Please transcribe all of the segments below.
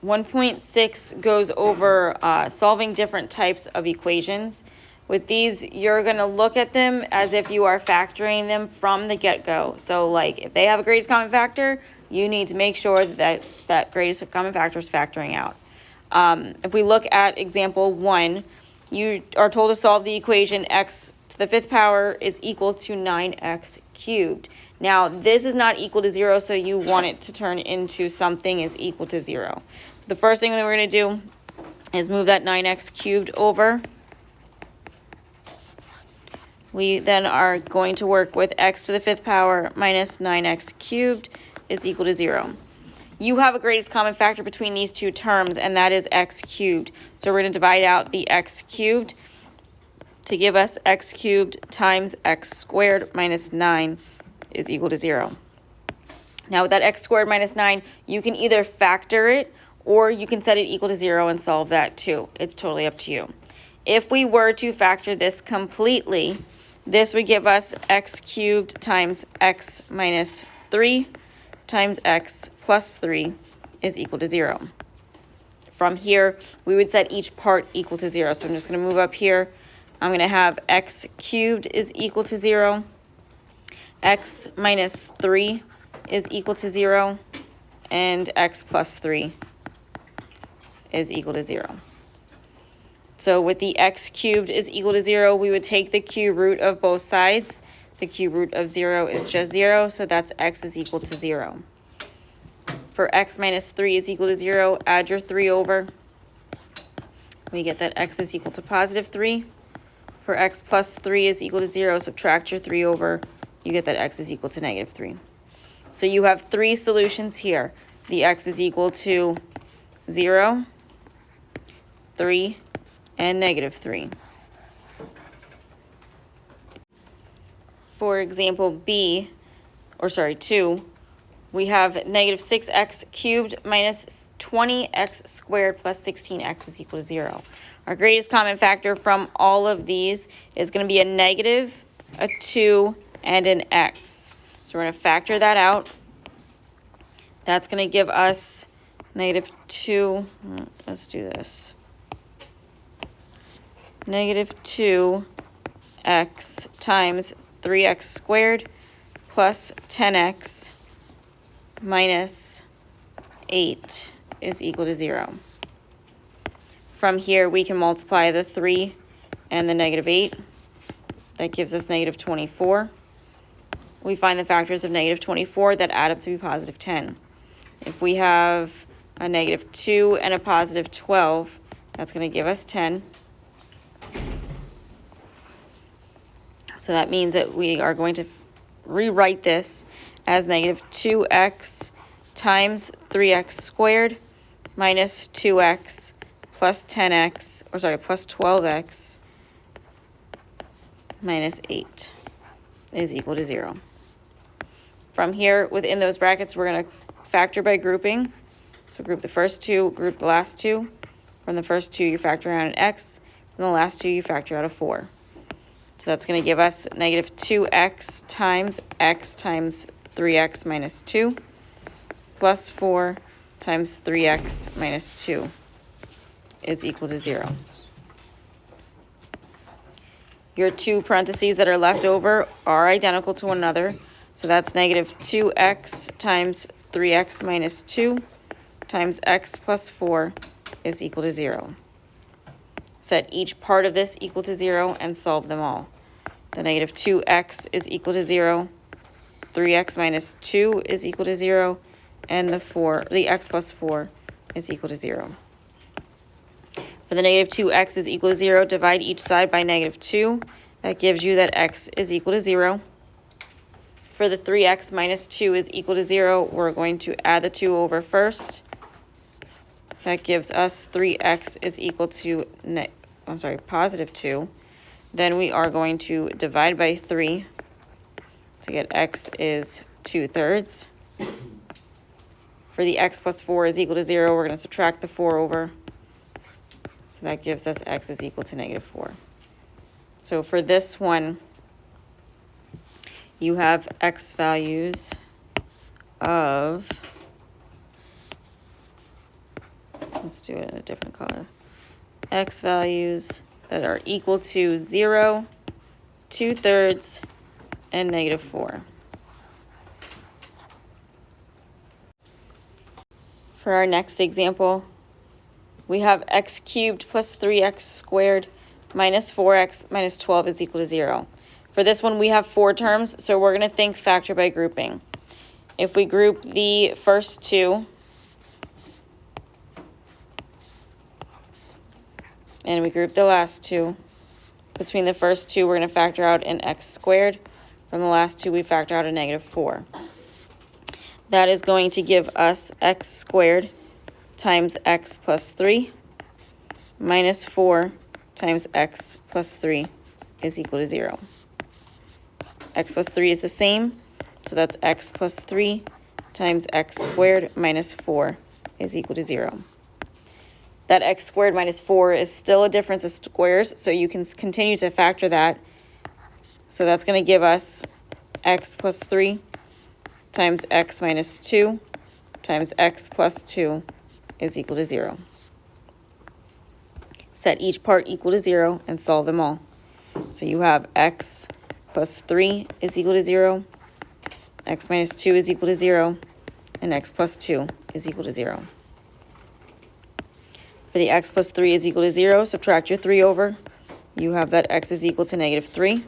1.6 goes over solving different types of equations. With these, you're going to look at them as if you are factoring them from the get-go. So like if they have a greatest common factor, you need to make sure that that greatest common factor is factoring out. If we look at example 1, you are told to solve the equation x to the 5th power is equal to 9x cubed. Now, this is not equal to 0, so you want it to turn into something is equal to 0. So the first thing that we're going to do is move that 9x cubed over. We then are going to work with x to the 5th power minus 9x cubed is equal to 0. You have a greatest common factor between these two terms, and that is x cubed. So we're going to divide out the x cubed to give us x cubed times x squared minus 9 is equal to 0. Now with that x squared minus 9, you can either factor it or you can set it equal to 0 and solve that too. It's totally up to you. If we were to factor this completely, this would give us x cubed times x minus 3 times x plus 3 is equal to 0. From here, we would set each part equal to 0. So I'm just going to move up here. I'm going to have x cubed is equal to 0. X minus 3 is equal to 0. And x plus 3 is equal to 0. So with the x cubed is equal to 0, we would take the cube root of both sides. The cube root of 0 is just 0, so that's x is equal to 0. For x minus 3 is equal to 0, add your 3 over. We get that x is equal to positive 3. For x plus 3 is equal to 0, subtract your 3 over. You get that x is equal to negative 3. So you have 3 solutions here. The x is equal to 0, 3, and negative 3. For example 2, we have negative 6x cubed minus 20x squared plus 16x is equal to 0. Our greatest common factor from all of these is going to be a negative, a 2, and an x. So we're going to factor that out. That's going to give us negative 2. Let's do this. Negative 2x times 3x squared plus 10x minus 8 is equal to 0. From here, we can multiply the 3 and the negative 8. That gives us negative 24. We find the factors of negative 24 that add up to be positive 10. If we have a negative 2 and a positive 12, that's going to give us 10. So that means that we are going to rewrite this as negative 2x times 3x squared minus 2x plus 12x minus 8 is equal to 0. From here, within those brackets, we're going to factor by grouping. So group the first 2, group the last 2. From the first 2, you factor out an x. From the last 2, you factor out a 4. So that's going to give us negative 2x times x times 3x minus 2 plus 4 times 3x minus 2 is equal to 0. Your 2 parentheses that are left over are identical to one another. So that's negative 2x times 3x minus 2 times x plus 4 is equal to 0. Set each part of this equal to 0 and solve them all. The negative 2x is equal to 0, 3x minus 2 is equal to 0, and the x plus 4 is equal to 0. For the negative 2x is equal to 0, divide each side by negative 2. That gives you that x is equal to 0. For the 3x minus 2 is equal to 0, we're going to add the 2 over first. That gives us 3x is equal to positive 2. Then we are going to divide by 3 to get x is 2/3. For the x plus 4 is equal to 0, we're going to subtract the 4 over. So that gives us x is equal to negative 4. So for this one, you have x values of let's do it in a different color. X values that are equal to 0, 2/3, and -4. For our next example, we have x cubed plus 3x squared minus 4x minus 12 is equal to 0. For this one, we have 4 terms, so we're going to think factor by grouping. If we group the first two, and we group the last two, between the first two, we're going to factor out an x squared. From the last two, we factor out a -4. That is going to give us x squared times x plus 3 minus 4 times x plus 3 is equal to 0. X plus 3 is the same, so that's x plus 3 times x squared minus 4 is equal to 0. That x squared minus 4 is still a difference of squares, so you can continue to factor that. So that's going to give us x plus 3 times x minus 2 times x plus 2 is equal to 0. Set each part equal to 0 and solve them all. So you have x plus 3 is equal to 0, x minus 2 is equal to 0, and x plus 2 is equal to 0. For the x plus 3 is equal to 0, subtract your 3 over. You have that x is equal to -3.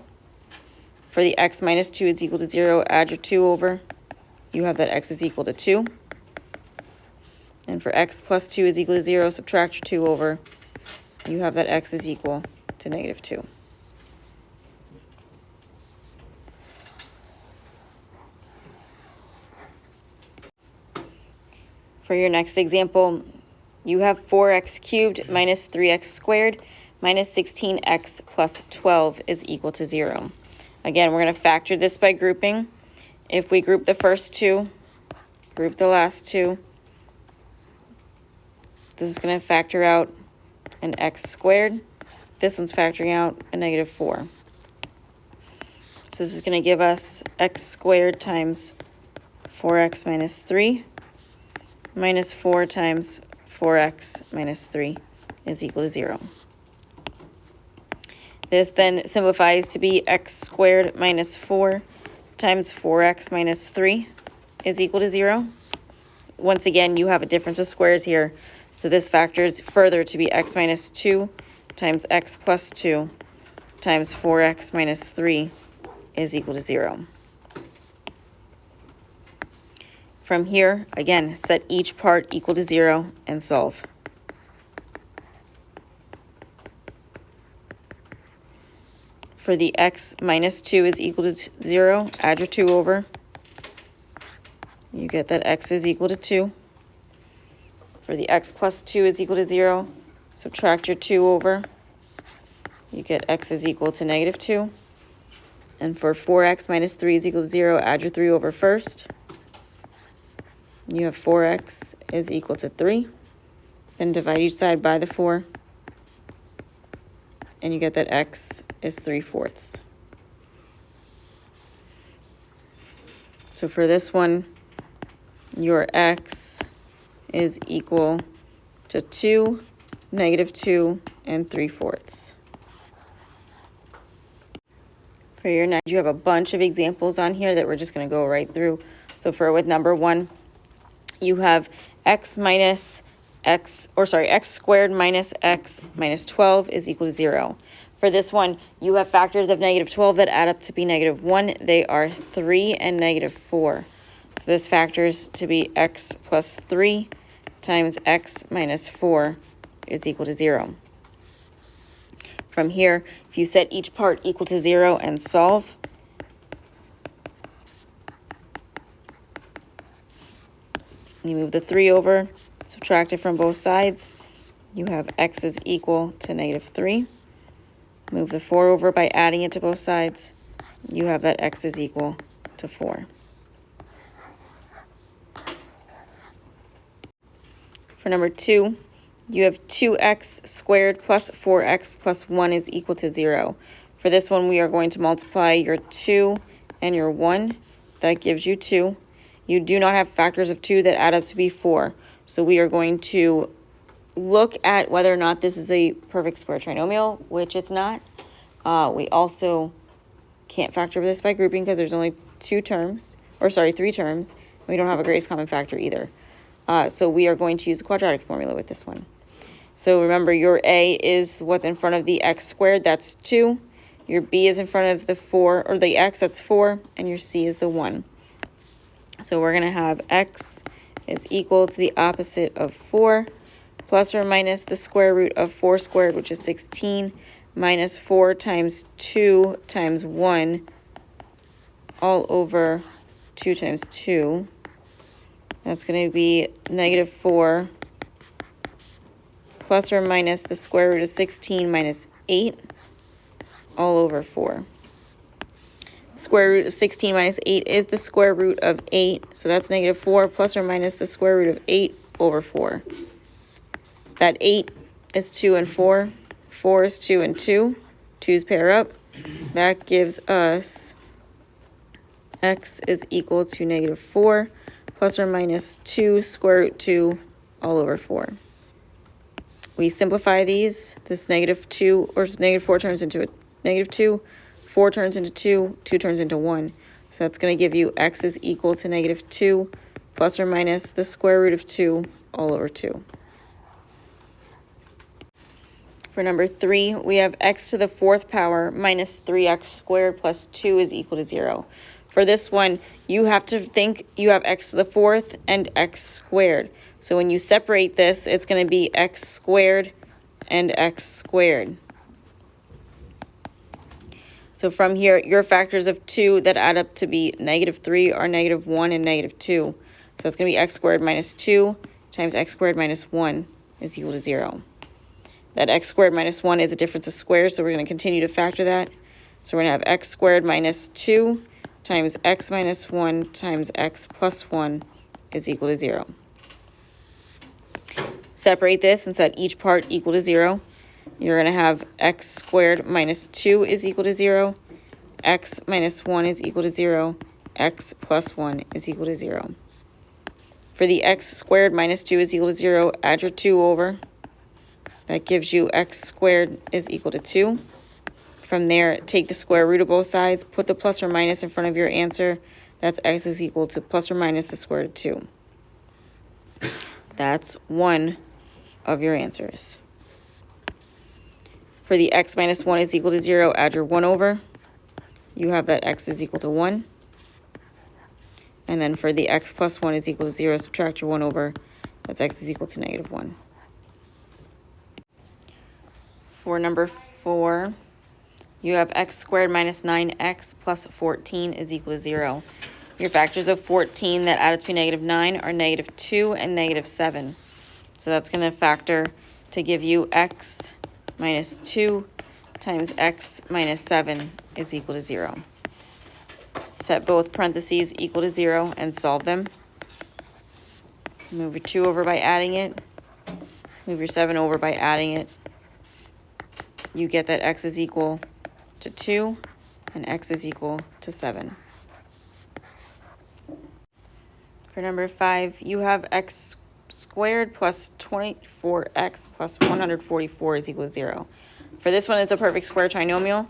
For the x minus 2 is equal to 0, add your 2 over. You have that x is equal to 2. And for x plus 2 is equal to 0, subtract your 2 over. You have that x is equal to -2. For your next example, you have 4x cubed minus 3x squared minus 16x plus 12 is equal to 0. Again, we're going to factor this by grouping. If we group the first two, group the last two, this is going to factor out an x squared. This one's factoring out a -4. So this is going to give us x squared times 4x minus 3 minus 4 times 4x minus 3 is equal to 0. This then simplifies to be x squared minus 4 times 4x minus 3 is equal to 0. Once again, you have a difference of squares here, so this factors further to be x minus 2 times x plus 2 times 4x minus 3 is equal to 0. From here, again, set each part equal to 0 and solve. For the x minus 2 is equal to 0, add your 2 over. You get that x is equal to 2. For the x plus 2 is equal to 0, subtract your 2 over. You get x is equal to -2. And for 4x minus 3 is equal to 0, add your 3 over first. You have 4x is equal to 3. Then divide each side by the 4. And you get that x is 3/4. So for this one, your x is equal to 2, -2, and 3/4. For your next, you have a bunch of examples on here that we're just going to go right through. So with number 1, you have x squared minus x minus 12 is equal to 0. For this one, you have factors of -12 that add up to be -1. They are 3 and -4. So this factors to be x plus 3 times x minus 4 is equal to 0. From here, if you set each part equal to 0 and solve, you move the 3 over, subtract it from both sides. You have x is equal to -3. Move the 4 over by adding it to both sides. You have that x is equal to 4. For number 2, you have 2x squared plus 4x plus 1 is equal to 0. For this one, we are going to multiply your 2 and your 1. That gives you 2. You do not have factors of 2 that add up to be 4. So we are going to look at whether or not this is a perfect square trinomial, which it's not. We also can't factor this by grouping because there's only three terms. We don't have a greatest common factor either. So we are going to use the quadratic formula with this one. So remember, your A is what's in front of the x squared, that's 2. Your B is in front of the 4, or the x, that's 4, and your C is the 1. So we're going to have x is equal to the opposite of 4, plus or minus the square root of 4 squared, which is 16, minus 4 times 2 times 1, all over 2 times 2. That's going to be negative 4, plus or minus the square root of 16 minus 8, all over 4. The square root of 16 minus 8 is the square root of 8, so that's negative 4, plus or minus the square root of 8 over 4. That 8 is 2 and 4. 4 is 2 and 2. 2's pair up. That gives us x is equal to negative 4, plus or minus 2 square root 2 all over 4. We simplify these. This negative 2, or negative 4 turns into a negative 2. 4 turns into 2. 2 turns into 1. So that's going to give you x is equal to negative 2, plus or minus the square root of 2 all over 2. For number 3, we have x to the 4th power minus 3x squared plus 2 is equal to 0. For this one, you have to think you have x to the 4th and x squared. So when you separate this, it's going to be x squared and x squared. So from here, your factors of 2 that add up to be negative 3 are negative 1 and negative 2. So it's going to be x squared minus 2 times x squared minus 1 is equal to 0. That x squared minus 1 is a difference of squares, so we're going to continue to factor that. So we're going to have x squared minus 2 times x minus 1 times x plus 1 is equal to 0. Separate this and set each part equal to 0. You're going to have x squared minus 2 is equal to 0. X minus 1 is equal to 0. X plus 1 is equal to 0. For the x squared minus 2 is equal to 0, add your 2 over. That gives you x squared is equal to 2. From there, take the square root of both sides, put the plus or minus in front of your answer. That's x is equal to plus or minus the square root of 2. That's one of your answers. For the x minus 1 is equal to 0, add your 1 over. You have that x is equal to 1. And then for the x plus 1 is equal to 0, subtract your 1 over. That's x is equal to negative 1. For number 4, you have x squared minus 9x plus 14 is equal to 0. Your factors of 14 that add up to be negative 9 are negative 2 and negative 7. So that's going to factor to give you x minus 2 times x minus 7 is equal to 0. Set both parentheses equal to 0 and solve them. Move your 2 over by adding it. Move your 7 over by adding it. You get that x is equal to 2 and x is equal to 7. For number 5, you have x squared plus 24x plus 144 is equal to 0. For this one, it's a perfect square trinomial.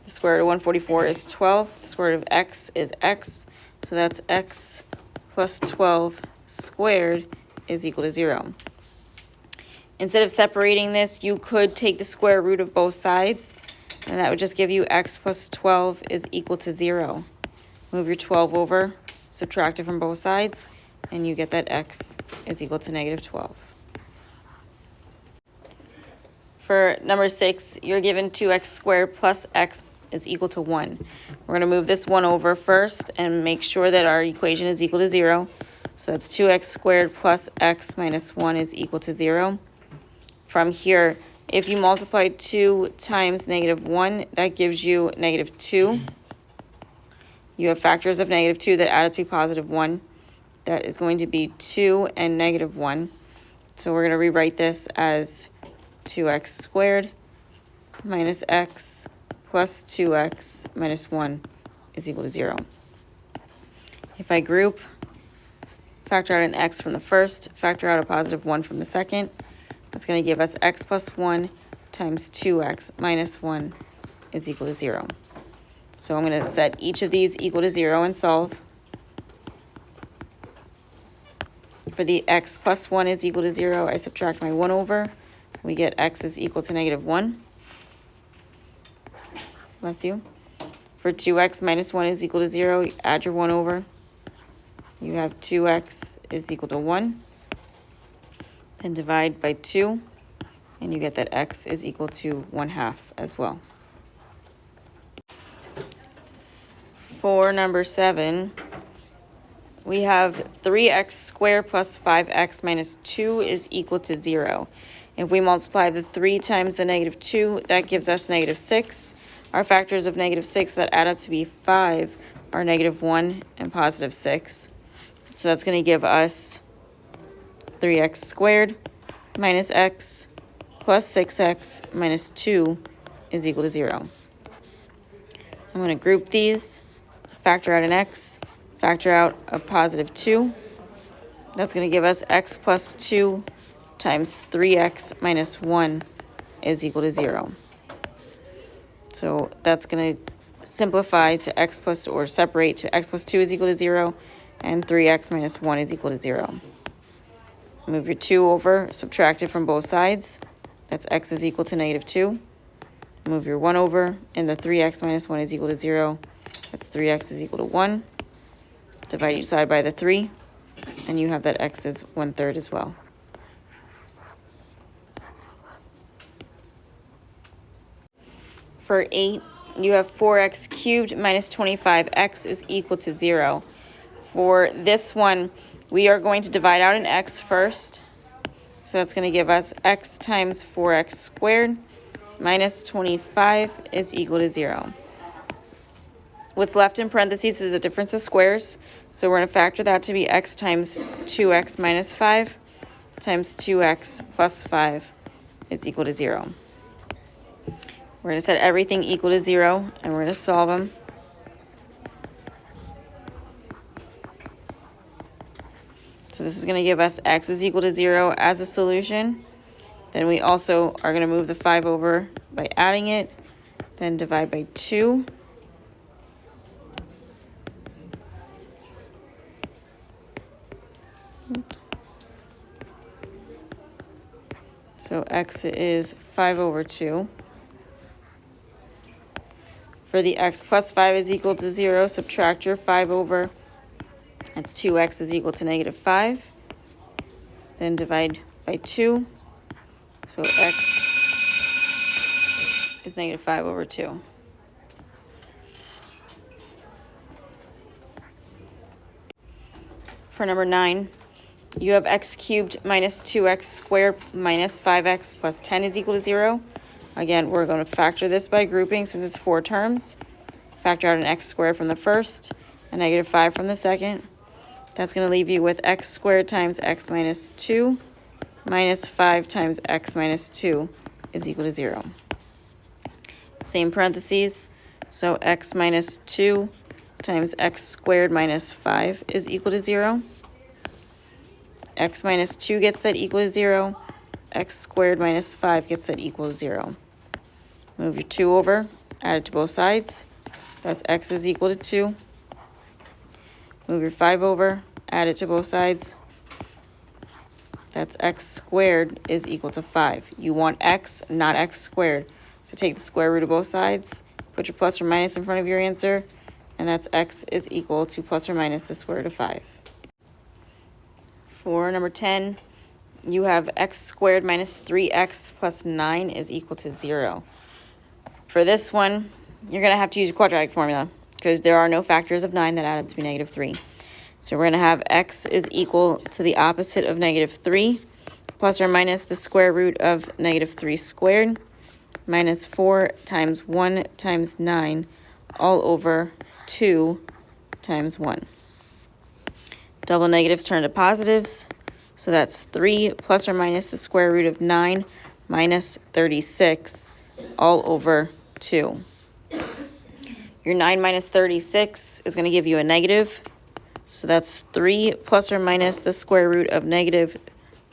The square root of 144 is 12. The square root of x is x. So that's x plus 12 squared is equal to 0. Instead of separating this, you could take the square root of both sides, and that would just give you x plus 12 is equal to 0. Move your 12 over, subtract it from both sides, and you get that x is equal to negative 12. For number 6, you're given 2x squared plus x is equal to 1. We're going to move this 1 over first and make sure that our equation is equal to 0. So that's 2x squared plus x minus 1 is equal to 0. From here, if you multiply 2 times negative 1, that gives you negative 2. You have factors of negative 2 that add up to be positive 1. That is going to be 2 and negative 1. So we're going to rewrite this as 2x squared minus x plus 2x minus 1 is equal to 0. If I group, factor out an x from the first, factor out a positive 1 from the second, That's going to give us x plus 1 times 2x minus 1 is equal to 0. So I'm going to set each of these equal to 0 and solve. For the x plus 1 is equal to 0, I subtract my 1 over. We get x is equal to negative 1. Bless you. For 2x minus 1 is equal to 0, you add your 1 over. You have 2x is equal to 1. Then divide by 2, and you get that x is equal to 1/2 as well. For number 7, we have 3x squared plus 5x minus 2 is equal to 0. If we multiply the 3 times the negative 2, that gives us negative 6. Our factors of negative 6 that add up to be 5 are negative 1 and positive 6. So that's going to give us 3x squared minus x plus 6x minus 2 is equal to 0. I'm going to group these, factor out an x, factor out a positive 2. That's going to give us x plus 2 times 3x minus 1 is equal to 0. So that's going to simplify to x plus, or separate to x plus 2 is equal to 0, and 3x minus 1 is equal to 0. Move your 2 over, subtract it from both sides. That's x is equal to negative 2. Move your 1 over, and the 3x minus 1 is equal to 0. That's 3x is equal to 1. Divide each side by the 3, and you have that x is 1/3 as well. For 8, you have 4x cubed minus 25x is equal to 0. For this one, we are going to divide out an x first. So that's going to give us x times 4x squared minus 25 is equal to 0. What's left in parentheses is a difference of squares. So we're going to factor that to be x times 2x minus 5 times 2x plus 5 is equal to 0. We're going to set everything equal to 0, and we're going to solve them. So this is going to give us x is equal to 0 as a solution. Then we also are going to move the 5 over by adding it, then divide by 2. Oops. So x is 5 over 2. For the x plus 5 is equal to 0, subtract your 5 over. That's 2x is equal to negative 5. Then divide by 2. So x is negative 5 over 2. For number 9, you have x cubed minus 2x squared minus 5x plus 10 is equal to 0. Again, we're going to factor this by grouping since it's 4 terms. Factor out an x squared from the first, a negative 5 from the second. That's going to leave you with x squared times x minus 2 minus 5 times x minus 2 is equal to 0. Same parentheses, so x minus 2 times x squared minus 5 is equal to 0. X minus 2 gets set equal to 0. X squared minus 5 gets set equal to 0. Move your 2 over, add it to both sides. That's x is equal to 2. Move your 5 over, add it to both sides. That's x squared is equal to 5. You want x, not x squared. So take the square root of both sides, put your plus or minus in front of your answer, and that's x is equal to plus or minus the square root of 5. For number 10, you have x squared minus 3x plus 9 is equal to 0. For this one, you're going to have to use your quadratic formula because there are no factors of 9 that add up to be negative 3. So we're going to have x is equal to the opposite of negative 3 plus or minus the square root of negative 3 squared minus 4 times 1 times 9 all over 2 times 1. Double negatives turn to positives. So that's 3 plus or minus the square root of 9 minus 36 all over 2. Your 9 minus 36 is going to give you a negative. So that's 3 plus or minus the square root of negative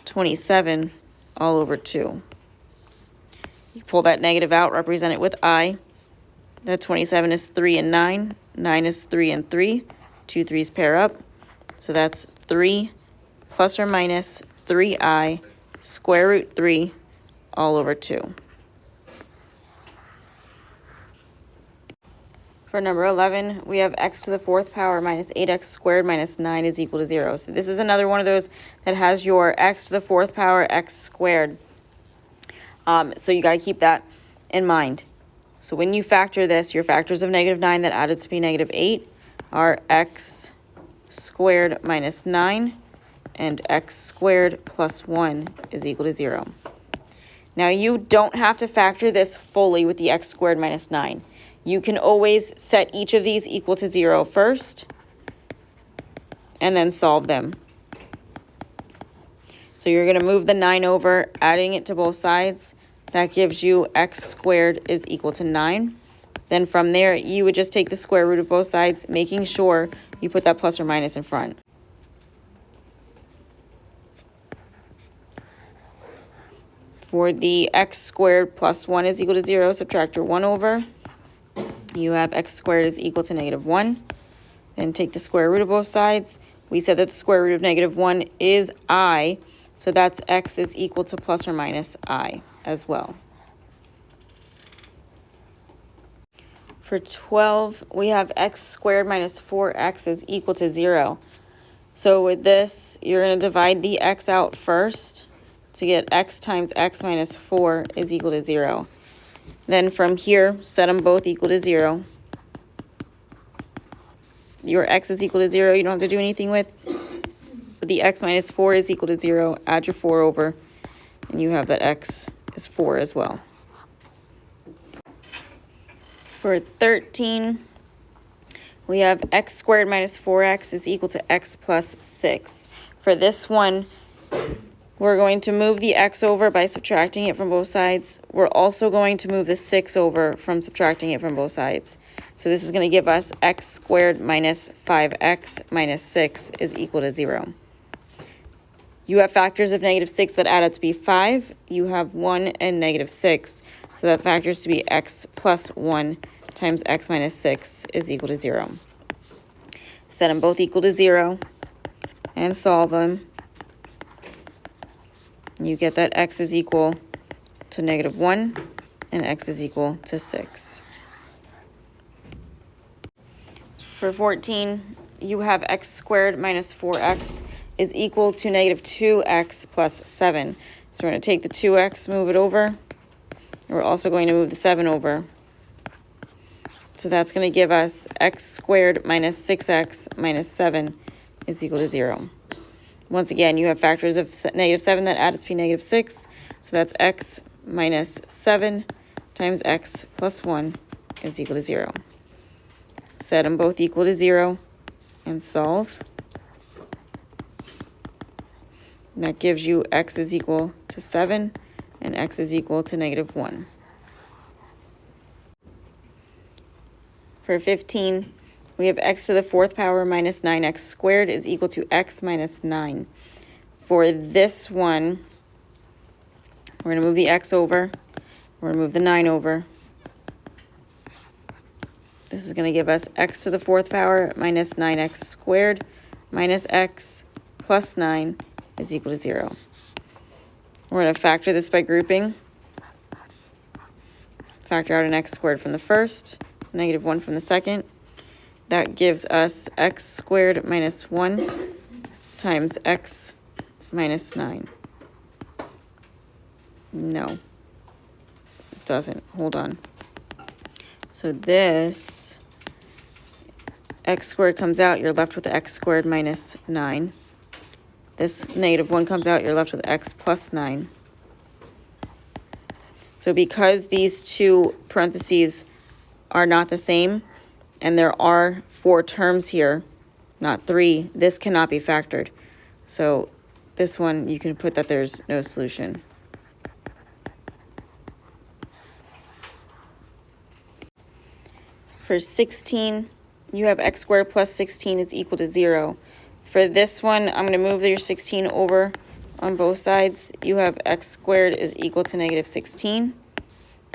27 all over 2. You pull that negative out, represent it with I. That 27 is 3 and 9. 9 is 3 and 3. 2 3's pair up. So that's 3 plus or minus 3i square root 3 all over 2. For number 11, we have x to the 4th power minus 8x squared minus 9 is equal to 0. So this is another one of those that has your x to the 4th power x squared. So you got to keep that in mind. So when you factor this, your factors of negative 9 that added to be negative 8 are x squared minus 9 and x squared plus 1 is equal to 0. Now you don't have to factor this fully with the x squared minus 9. You can always set each of these equal to 0 first and then solve them. So you're going to move the 9 over, adding it to both sides. That gives you x squared is equal to 9. Then from there, you would just take the square root of both sides, making sure you put that plus or minus in front. For the x squared plus 1 is equal to 0, subtract your 1 over. You have x squared is equal to negative 1. Then take the square root of both sides. We said that the square root of negative 1 is I, so that's x is equal to plus or minus I as well. For 12, we have x squared minus 4x is equal to 0. So with this, you're going to divide the x out first to get x times x minus 4 is equal to 0. Then from here, set them both equal to 0. Your x is equal to 0, you don't have to do anything with. But the x minus 4 is equal to 0, add your 4 over, and you have that x is 4 as well. For 13, we have x squared minus 4x is equal to x plus 6. For this one, we're going to move the x over by subtracting it from both sides. We're also going to move the 6 over from subtracting it from both sides. So this is going to give us x squared minus 5x minus 6 is equal to 0. You have factors of negative 6 that add up to be 5. You have 1 and negative 6. So that's factors to be x plus 1 times x minus 6 is equal to 0. Set them both equal to 0 and solve them. You get that x is equal to negative 1 and x is equal to 6. For 14, you have x squared minus 4x is equal to negative 2x plus 7. So we're going to take the 2x, move it over. We're also going to move the 7 over. So that's going to give us x squared minus 6x minus 7 is equal to 0. Once again, you have factors of negative 7 that add up to be negative 6. So that's x minus 7 times x plus 1 is equal to 0. Set them both equal to 0 and solve. And that gives you x is equal to 7 and x is equal to negative 1. For 15, we have x to the 4th power minus 9x squared is equal to x minus 9. For this one, we're going to move the x over. We're going to move the 9 over. This is going to give us x to the 4th power minus 9x squared minus x plus 9 is equal to 0. We're going to factor this by grouping. Factor out an x squared from the first, negative 1 from the second. That gives us x squared minus 1 times x minus 9. No, it doesn't. Hold on. So this x squared comes out, you're left with x squared minus 9. This negative 1 comes out, you're left with x plus 9. So because these two parentheses are not the same, and there are 4 terms here, not 3, this cannot be factored. So this one, you can put that there's no solution. For 16, you have x squared plus 16 is equal to 0. For this one, I'm going to move your 16 over on both sides, you have x squared is equal to negative 16.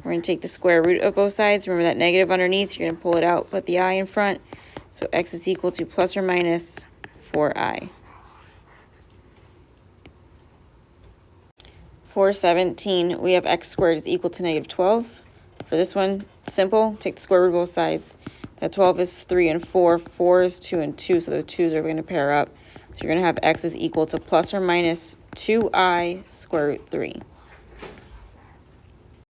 We're going to take the square root of both sides. Remember that negative underneath, you're going to pull it out, put the I in front. So x is equal to plus or minus 4i. 417, we have x squared is equal to negative 12. For this one, simple, take the square root of both sides. That 12 is 3 and 4, 4 is 2 and 2, so the 2's are going to pair up. So you're going to have x is equal to plus or minus 2i square root 3.